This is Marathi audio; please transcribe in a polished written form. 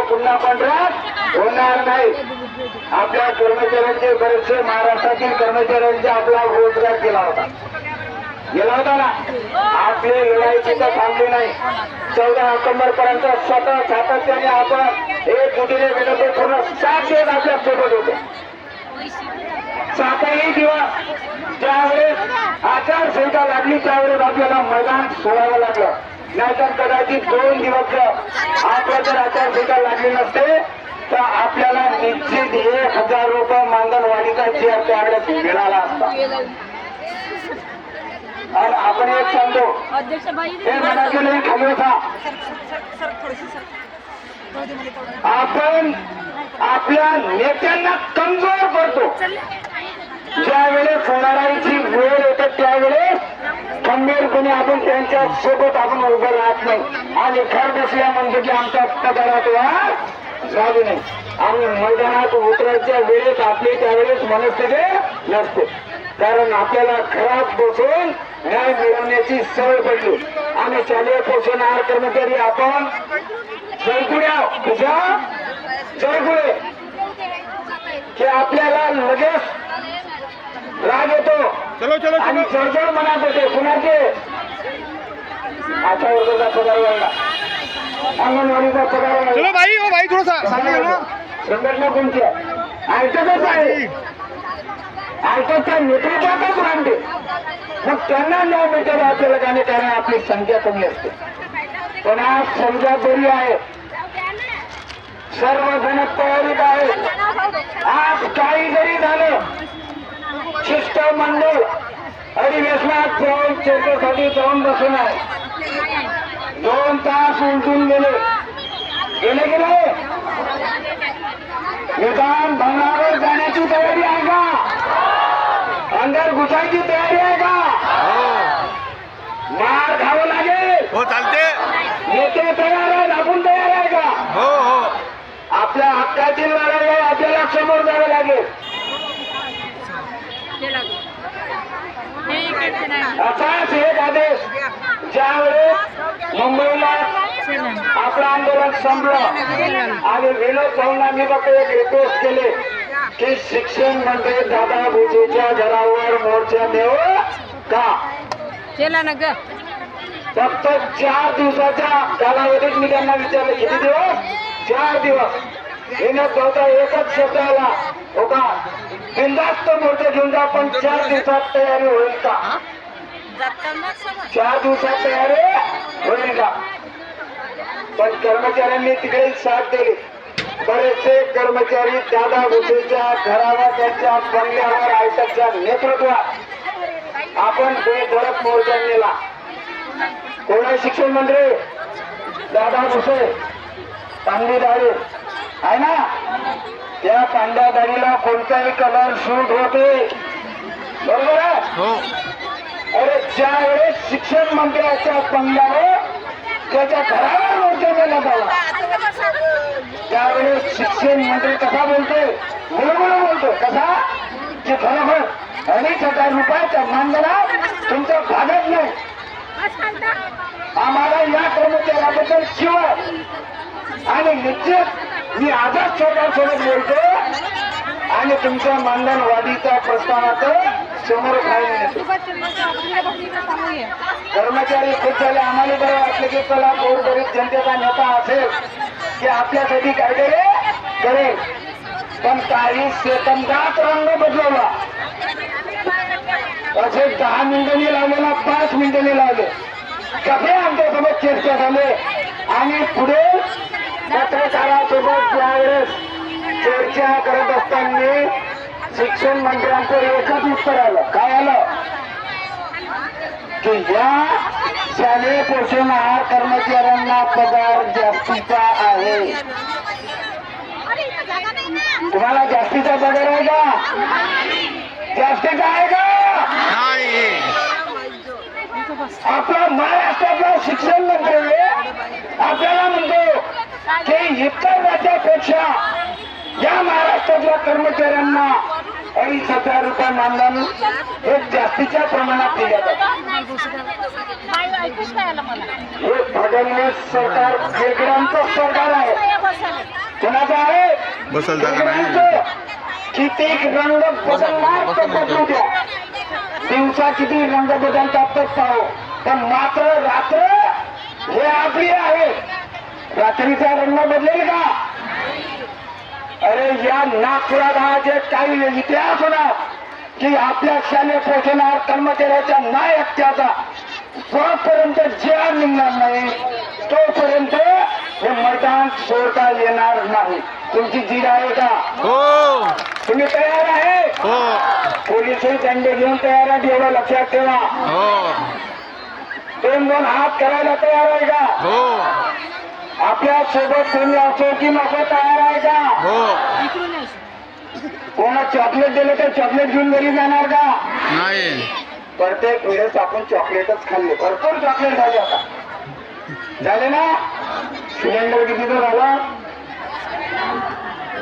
पुन्हा कॉन्ट्रॅक्ट होणार नाही. आपल्या कर्मचाऱ्यांचे बरेचसे महाराष्ट्रातील कर्मचाऱ्यांचे आपला रोजगार गेला होता ना. आपली लढाई तिथं थांबली नाही. 14 ऑक्टोबर पर्यंत स्वतः सातत्याने आपण एक जुटीने विनंती पूर्ण 7 दिवस आपल्या सोबत होते. 7ही दिवस ज्यावेळेस आचारसंहिता लागली त्यावेळेस आपल्याला मैदान सोडावं लागलं. नाहीतर कदाचित 2 दिवस आपल्या जर आचारसंहिता लागली नसते तर आपल्याला निश्चित 1000 रुपये मानधनवाढीचा चेअर त्यावेळेस मिळाला असता. आणि आपण एक सांगतो हे मनाचे नाही खाली होता. आपण आपल्या नेत्यांना कमजोर करतो. ज्यावेळेस होणाराची वेळ येते त्यावेळेस खंबीरपणे आपण त्यांच्या सोबत आपण उभं राहत नाही. आणि घर बसल्या म्हणतो की आमच्या पगारात वाढ झाली नाही. आणि मैदानात उतरायच्या वेळेस आपली त्यावेळेस मनस्थिती नसते. कारण आपल्याला घरात बसून न्याय मिळवण्याची सवय पडली. आणि शालेय पोषण आहार कर्मचारी आपण जयगुड्या तुझ्या जयगुडे की आपल्याला लगेच राग येतो आणि चळचळ मनात होते. कुणाचे अशा वर्गाचा पगार वाढला, अंगणवाडीचा पगार वाढला, संघटना कोणती ऐकतच आहे. ऐकतच्या नेतृत्वातच मांडते. मग त्यांना न्याय मिळते आपल्याला गाणे. कारण आपली संख्या कमी असते. पण आज संख्या बरी आहे. सर्वजण तयारीत आहे. आज काही जरी झालं शिष्टमंडळ अधिवेशनात जाऊन चर्चेसाठी जाऊन बसून आहे. 2 तास उलटून गेले निदान भवनावर जाण्याची तयारी आहे का? अंदर घुसायची तयारी आहे का? मार खावं लागेल. हो चालते. नेते तयार आहेत, आपण तयार आहे का? हो हो. आपल्या हक्कातील लढाईला आपल्याला समोर जावं लागेल. असाच एक आदेश ज्यावेळेस मुंबईला आपलं आंदोलन संपलं आणि विनोद भाऊंना मी फक्त एक रिक्वेस्ट केले की शिक्षण मंत्री दादा भुसेच्या घरावर मोर्चा देऊ का? केला ना ग. फक्त 4 दिवसाच्या कालावधीत मी त्यांना विचारलं किती दिवस? 4 दिवस. विनोद भाऊचा एकच शब्द आला होता बिनधास्त मोर्चा घेऊन जा पण 4 दिवसात तयारी होईल का? 4 दिवसात तयारी होईल का? पण कर्मचाऱ्यांनी तिकडे साथ दिली. बरेचसे कर्मचारी दादा भुसेच्या घरावर त्यांच्या बंगल्यावर आयटकच्या नेतृत्वात आपण बेधडक मोर्चा नेला. कोण आहे शिक्षण मंत्री? दादा भुसे. पांढरी दाढी आहे ना? त्या पांढऱ्या दाढीला कोणताही कलर सूट होते. बरोबर आहे? अरे ज्या वेळेस शिक्षण मंत्र्याच्या बंगल्यावर त्याच्या घरावर मोर्चा नेला जावा त्यावेळेस शिक्षण मंत्री कसा बोलतोय? बरोबर बोलतो. कसा की खरोखर 2,500 रुपयाच्या मानधनात तुमचं भागत नाही. आम्हाला या कर्मचाऱ्याबद्दल शिवाय आणि निश्चित मी आजच स्वतःसोबत बोलतो आणि तुमच्या मानधन वाढीच्या प्रस्तावाचं समोर खायला कर्मचारी खुश झाले. आम्हाला बरं वाटलं की चला गोरगरीब जनतेचा नेता असेल की आपल्यासाठी काहीतरी करेल. पण काही सेकंदात रंग बदलवला. असे 10 मिनिटांनी लावलेला 5 मिनिटांनी लावले. कसे आमच्यासोबत चर्चा झाले आणि पुढे पत्रकारासोबत ज्यावेळेस चर्चा करत असताना शिक्षण मंत्र्यांचं एकच उत्तर आलं. काय आलं? की या शालेय पोषण आहार कर्मचाऱ्यांना पगार जास्तीचा आहे. तुम्हाला जास्तीचा पगार आहे का? जास्तीचा आहे का? आपला महाराष्ट्रातला शिक्षण मंत्री आपल्याला म्हणतो की इतर राज्यापेक्षा या महाराष्ट्रातल्या कर्मचाऱ्यांना 2,500 रुपये मानधन हे जास्तीच्या प्रमाणात दिले जातात. फडणवीस सरकार वेगळ्यांचं सरकार आहे. कोणाचं आहे? बसल जागा नाही. वेगळ्यांचं. किती रंग बदलणार तर बदलू द्या. दिवसा किती रंग बदलतात तर पाहू, पण मात्र रात्र हे आपली आहे. रात्रीचा रंग बदलेल का? अरे या नागपुरात हा जे काही इतिहास होणार की आपल्या शालेय पोषणार कर्मचाऱ्याच्या नायकत्याचा जोपर्यंत जे निघणार नाही तोपर्यंत हे मैदान सोडता येणार नाही. तुमची जीड आहे का? हो तुम्ही तयार आहे? हो पोलिसही दंडे घेऊन तयार आहे, एवढं लक्षात ठेवा. हो दोन हात करायला तयार आहे का? हो आपल्या सोबत कोणी असो की नको तयार आहे का? हो कोणा चॉकलेट दिलं तर चॉकलेट घेऊन घरी जाणार का? नाही. प्रत्येक वेळेस आपण चॉकलेटच खाल्ले. भरपूर चॉकलेट झाले आता. झाले ना? सिलेंडर किती तर झालं?